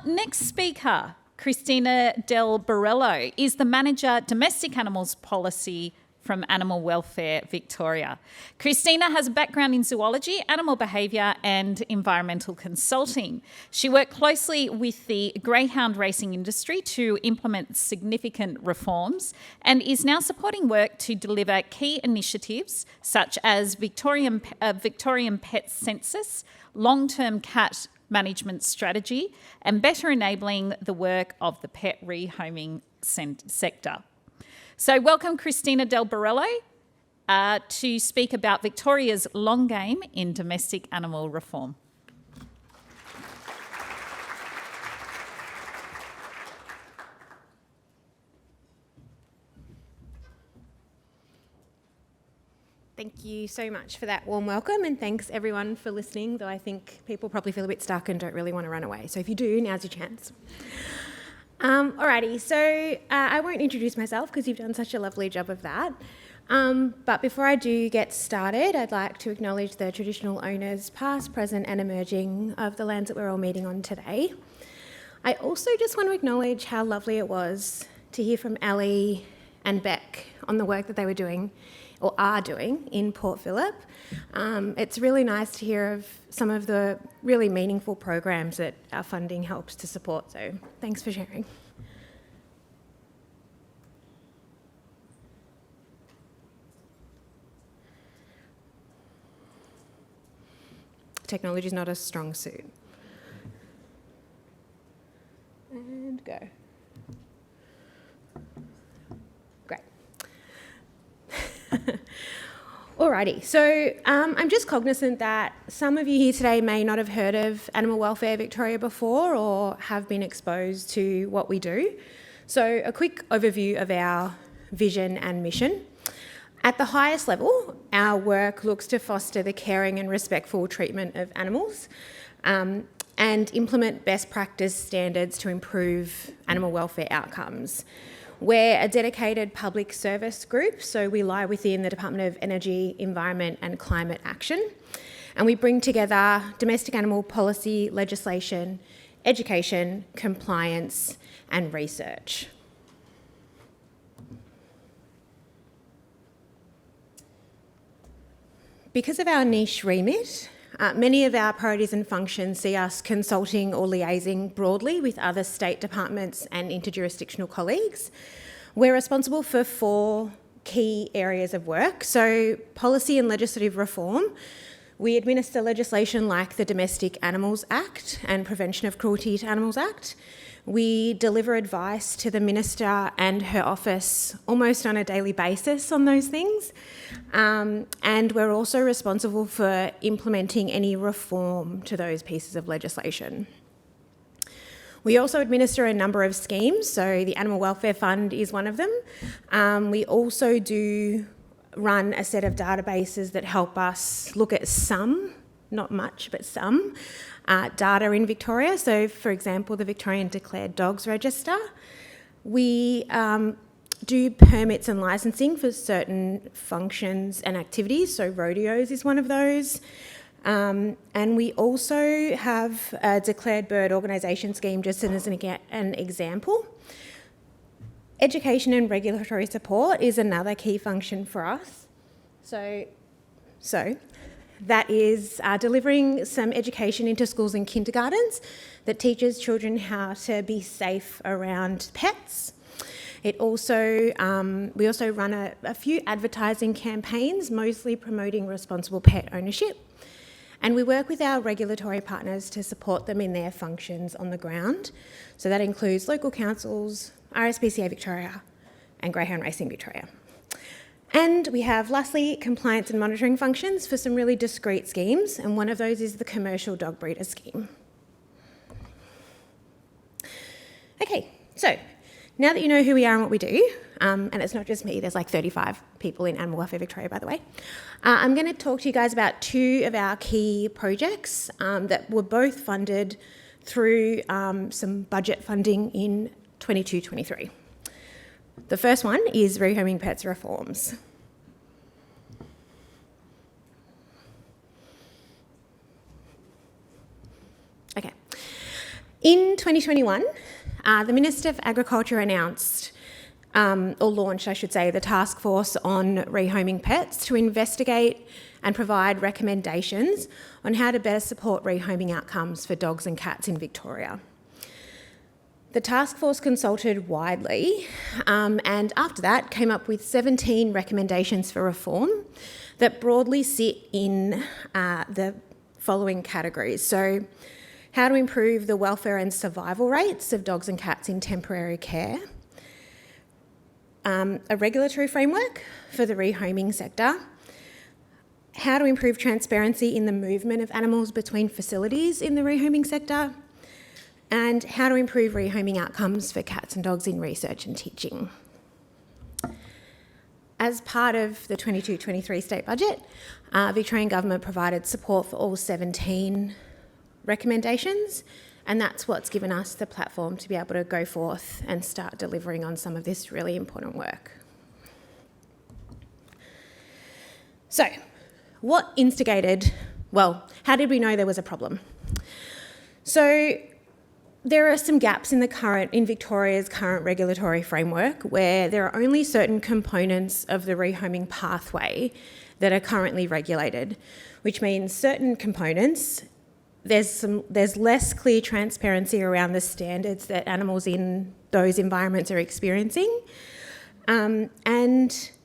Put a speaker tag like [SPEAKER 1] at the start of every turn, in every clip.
[SPEAKER 1] next speaker, Cristina del Borrello, is the Manager Domestic Animals Policy from Animal Welfare Victoria. Cristina has a background in zoology, animal behaviour and environmental consulting. She worked closely with the greyhound racing industry to implement significant reforms and is now supporting work to deliver key initiatives such as Victorian Pet Census, long-term cat management strategy and better enabling the work of the pet rehoming sector. So welcome Cristina del Borrello to speak about Victoria's long game in domestic animal reform.
[SPEAKER 2] Thank you so much for that warm welcome, and thanks everyone for listening, though I think people probably feel a bit stuck and don't really want to run away. So if you do, now's your chance. Alrighty, so I won't introduce myself because you've done such a lovely job of that. But before I do get started, I'd like to acknowledge the traditional owners, past, present and emerging, of the lands that we're all meeting on today. I also just want to acknowledge how lovely it was to hear from Ali and Beck on the work that they were doing or are doing in Port Phillip. It's really nice to hear of some of the really meaningful programs that our funding helps to support, so thanks for sharing. Technology is not a strong suit. And go. Great. Alrighty, so I'm just cognizant that some of you here today may not have heard of Animal Welfare Victoria before or have been exposed to what we do. So a quick overview of our vision and mission. At the highest level, our work looks to foster the caring and respectful treatment of animals and implement best practice standards to improve animal welfare outcomes. We're a dedicated public service group, so we lie within the Department of Energy, Environment and Climate Action, and we bring together domestic animal policy, legislation, education, compliance and research. Because of our niche remit, many of our priorities and functions see us consulting or liaising broadly with other state departments and interjurisdictional colleagues. We're responsible for 4 key areas of work. So policy and legislative reform. We administer legislation like the Domestic Animals Act and Prevention of Cruelty to Animals Act. We deliver advice to the Minister and her office almost on a daily basis on those things. And we're also responsible for implementing any reform to those pieces of legislation. We also administer a number of schemes, so the Animal Welfare Fund is one of them. We also do run a set of databases that help us look at some, not much, but some, data in Victoria. So, for example, the Victorian Declared Dogs Register. We do permits and licensing for certain functions and activities, so rodeos is one of those. And we also have a declared bird organisation scheme, just as an example. Education and regulatory support is another key function for us. So that is delivering some education into schools and kindergartens that teaches children how to be safe around pets. It also, we also run a few advertising campaigns, mostly promoting responsible pet ownership. And we work with our regulatory partners to support them in their functions on the ground. So that includes local councils, RSPCA Victoria and Greyhound Racing Victoria. And we have, lastly, compliance and monitoring functions for some really discrete schemes, and one of those is the commercial dog breeder scheme. Okay, so now that you know who we are and what we do, and it's not just me, there's like 35 people in Animal Welfare Victoria, by the way, I'm going to talk to you guys about 2 of our key projects that were both funded through some budget funding in 22-23. The first one is rehoming pets reforms. Okay. In 2021, the Minister for Agriculture announced, or launched, I should say, the task force on rehoming pets to investigate and provide recommendations on how to better support rehoming outcomes for dogs and cats in Victoria. The task force consulted widely and after that came up with 17 recommendations for reform that broadly sit in the following categories. So, how to improve the welfare and survival rates of dogs and cats in temporary care, a regulatory framework for the rehoming sector, how to improve transparency in the movement of animals between facilities in the rehoming sector, and how to improve rehoming outcomes for cats and dogs in research and teaching. As part of the 22-23 state budget, Victorian Government provided support for all 17 recommendations, and that's what's given us the platform to be able to go forth and start delivering on some of this really important work. So, what instigated, how did we know there was a problem? So, there are some gaps in Victoria's current regulatory framework where there are only certain components of the rehoming pathway that are currently regulated, which means certain components, there's less clear transparency around the standards that animals in those environments are experiencing, and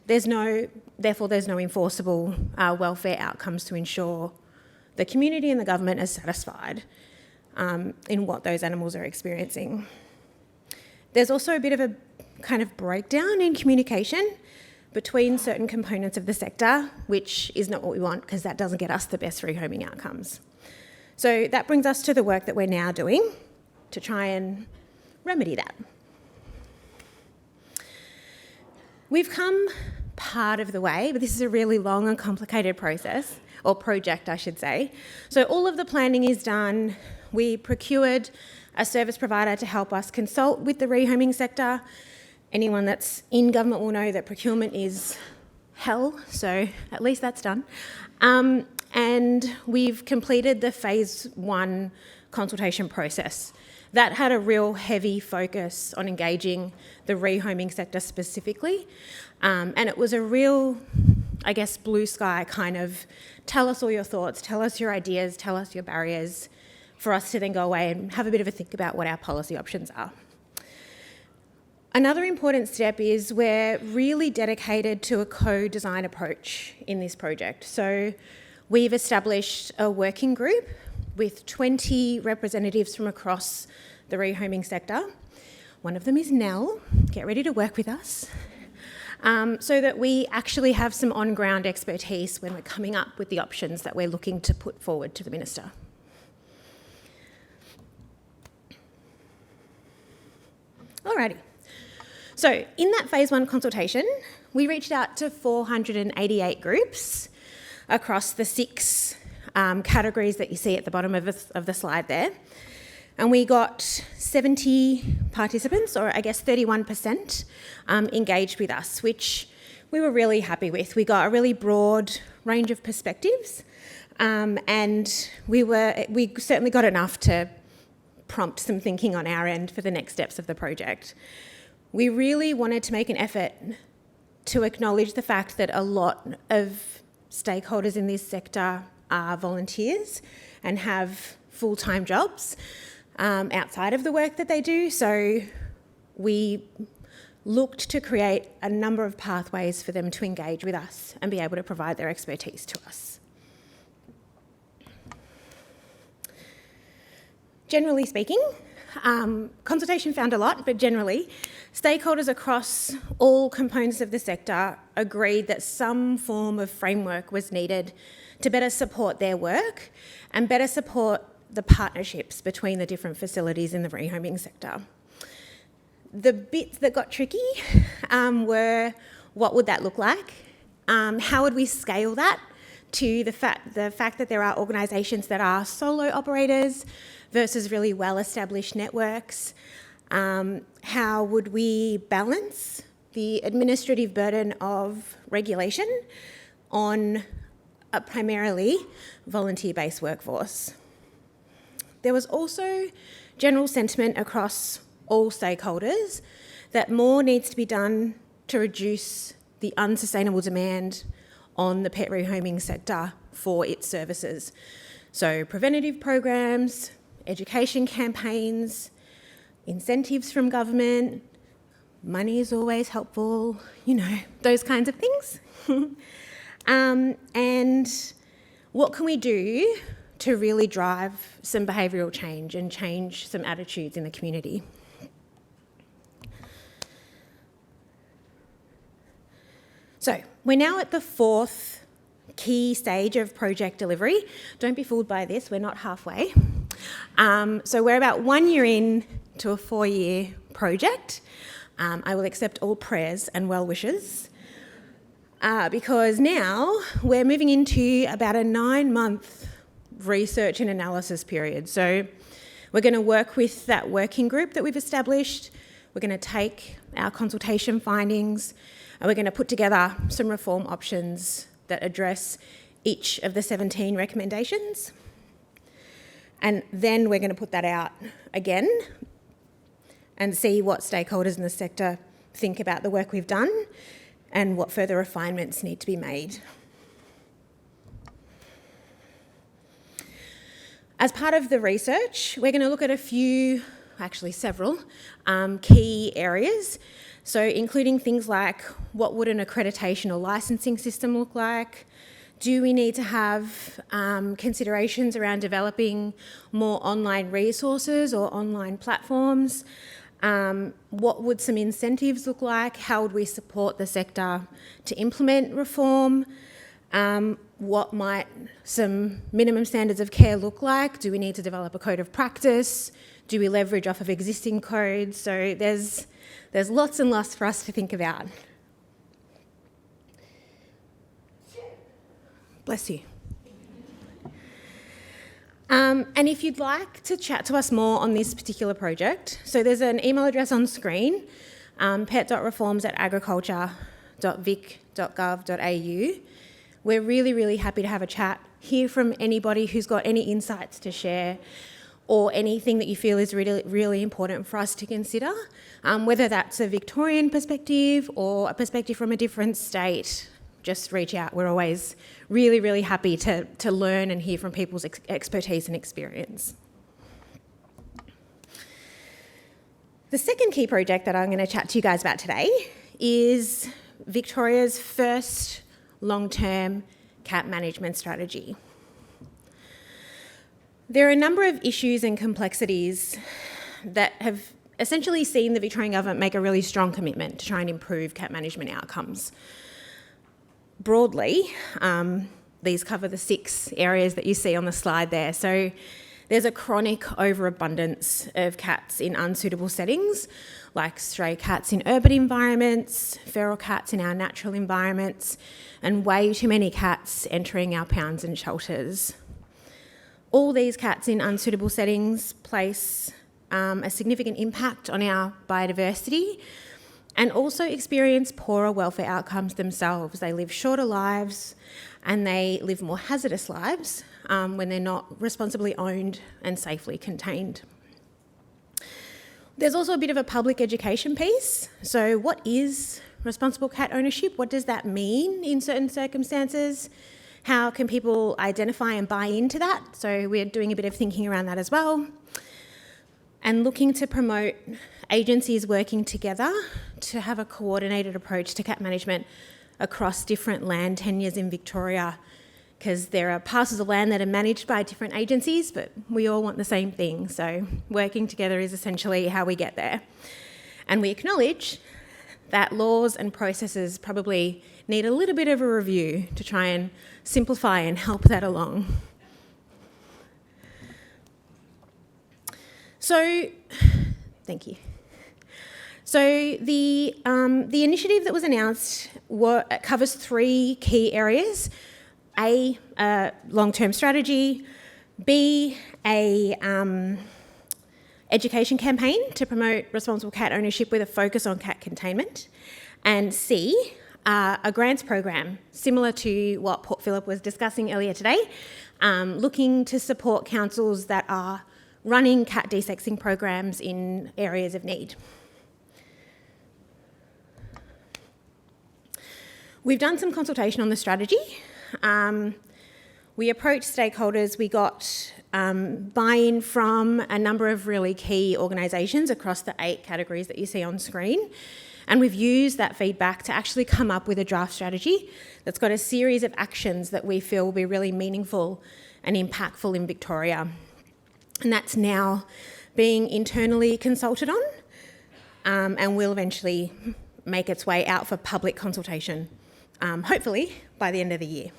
[SPEAKER 2] therefore there's no enforceable welfare outcomes to ensure the community and the government are satisfied in what those animals are experiencing. There's also a bit of a kind of breakdown in communication between certain components of the sector, which is not what we want because that doesn't get us the best rehoming outcomes. So that brings us to the work that we're now doing to try and remedy that. We've come part of the way, but this is a really long and complicated process, or project I should say. So all of the planning is done. We procured a service provider to help us consult with the rehoming sector. Anyone that's in government will know that procurement is hell, so at least that's done. And we've completed the phase 1 consultation process. That had a real heavy focus on engaging the rehoming sector specifically. And it was a real, I guess, blue sky kind of tell us all your thoughts, tell us your ideas, tell us your barriers, for us to then go away and have a bit of a think about what our policy options are. Another important step is we're really dedicated to a co-design approach in this project. So we've established a working group with 20 representatives from across the rehoming sector. One of them is Nell. Get ready to work with us. So that we actually have some on-ground expertise when we're coming up with the options that we're looking to put forward to the Minister. Alrighty. So in that phase 1 consultation, we reached out to 488 groups across the 6 categories that you see at the bottom of the slide there. And we got 70 participants, or I guess 31%, engaged with us, which we were really happy with. We got a really broad range of perspectives, and we certainly got enough to prompt some thinking on our end for the next steps of the project. We really wanted to make an effort to acknowledge the fact that a lot of stakeholders in this sector are volunteers and have full-time jobs outside of the work that they do. So we looked to create a number of pathways for them to engage with us and be able to provide their expertise to us. Generally speaking, consultation found a lot, but generally, stakeholders across all components of the sector agreed that some form of framework was needed to better support their work and better support the partnerships between the different facilities in the rehoming sector. The bits that got tricky were what would that look like? How would we scale that to the fact that there are organisations that are solo operators versus really well-established networks? How would we balance the administrative burden of regulation on a primarily volunteer-based workforce? There was also general sentiment across all stakeholders that more needs to be done to reduce the unsustainable demand on the pet rehoming sector for its services. So preventative programs, education campaigns, incentives from government, money is always helpful, those kinds of things. And what can we do to really drive some behavioural change and change some attitudes in the community? So we're now at the fourth key stage of project delivery. Don't be fooled by this, we're not halfway. So we're about 1 year in to a 4-year project. I will accept all prayers and well wishes because now we're moving into about a 9-month research and analysis period. So we're going to work with that working group that we've established. We're going to take our consultation findings and we're going to put together some reform options that address each of the 17 recommendations. And then we're going to put that out again and see what stakeholders in the sector think about the work we've done and what further refinements need to be made. As part of the research, we're going to look at several key areas. So including things like what would an accreditation or licensing system look like? Do we need to have considerations around developing more online resources or online platforms? What would some incentives look like? How would we support the sector to implement reform? What might some minimum standards of care look like? Do we need to develop a code of practice? Do we leverage off of existing codes? So there's lots and lots for us to think about. Bless you. And if you'd like to chat to us more on this particular project, so there's an email address on screen, pet.reforms@agriculture.vic.gov.au. We're really, really happy to have a chat, hear from anybody who's got any insights to share or anything that you feel is really, really important for us to consider, whether that's a Victorian perspective or a perspective from a different state. Just reach out. We're always really, really happy to learn and hear from people's expertise and experience. The second key project that I'm going to chat to you guys about today is Victoria's first long-term cat management strategy. There are a number of issues and complexities that have essentially seen the Victorian government make a really strong commitment to try and improve cat management outcomes. Broadly, these cover the 6 areas that you see on the slide there. So there's a chronic overabundance of cats in unsuitable settings, like stray cats in urban environments, feral cats in our natural environments, and way too many cats entering our pounds and shelters. All these cats in unsuitable settings place a significant impact on our biodiversity and also experience poorer welfare outcomes themselves. They live shorter lives and they live more hazardous lives when they're not responsibly owned and safely contained. There's also a bit of a public education piece. So what is responsible cat ownership? What does that mean in certain circumstances? How can people identify and buy into that? So we're doing a bit of thinking around that as well. And looking to promote agencies working together to have a coordinated approach to cat management across different land tenures in Victoria, because there are parcels of land that are managed by different agencies, but we all want the same thing. So working together is essentially how we get there. And we acknowledge that laws and processes probably need a little bit of a review to try and simplify and help that along. So, thank you. So the initiative that was announced covers 3 key areas. A long-term strategy, B, a education campaign to promote responsible cat ownership with a focus on cat containment, and C, a grants program similar to what Port Phillip was discussing earlier today, looking to support councils that are running cat desexing programs in areas of need. We've done some consultation on the strategy. We approached stakeholders, we got buy-in from a number of really key organisations across the 8 categories that you see on screen, and we've used that feedback to actually come up with a draft strategy that's got a series of actions that we feel will be really meaningful and impactful in Victoria. And that's now being internally consulted on and will eventually make its way out for public consultation, hopefully by the end of the year.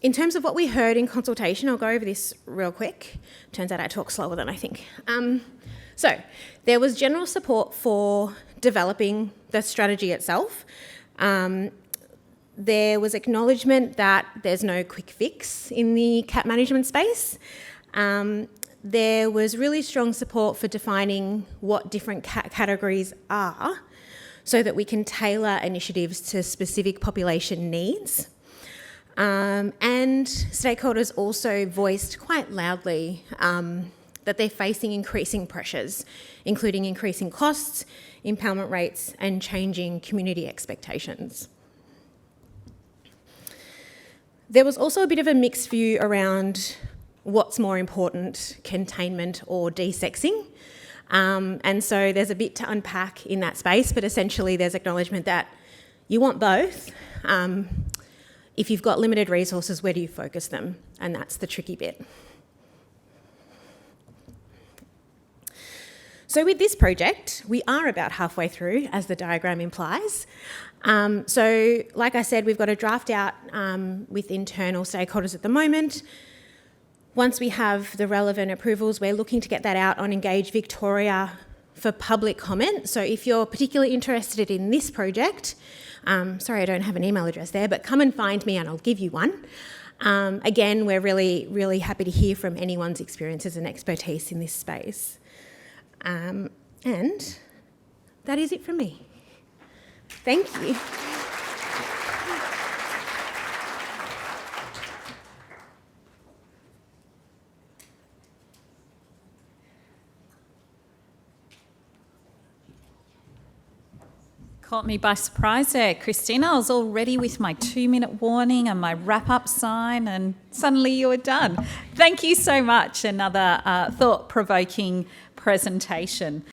[SPEAKER 2] In terms of what we heard in consultation, I'll go over this real quick. Turns out I talk slower than I think. So there was general support for developing the strategy itself. There was acknowledgement that there's no quick fix in the cat management space. There was really strong support for defining what different cat categories are so that we can tailor initiatives to specific population needs. And stakeholders also voiced quite loudly that they're facing increasing pressures, including increasing costs, impoundment rates, and changing community expectations. There was also a bit of a mixed view around what's more important, containment or desexing. And so there's a bit to unpack in that space, but essentially there's acknowledgement that you want both. If you've got limited resources, where do you focus them? And that's the tricky bit. So with this project, we are about halfway through, as the diagram implies. So like I said, we've got a draft out with internal stakeholders at the moment. Once we have the relevant approvals, we're looking to get that out on Engage Victoria for public comment. So if you're particularly interested in this project, sorry I don't have an email address there, but come and find me and I'll give you one. Again, we're really, really happy to hear from anyone's experiences and expertise in this space. And that is it from me. Thank you.
[SPEAKER 1] Caught me by surprise there, Cristina. I was all ready with my 2-minute warning and my wrap-up sign, and suddenly you were done. Thank you so much. Another thought-provoking presentation.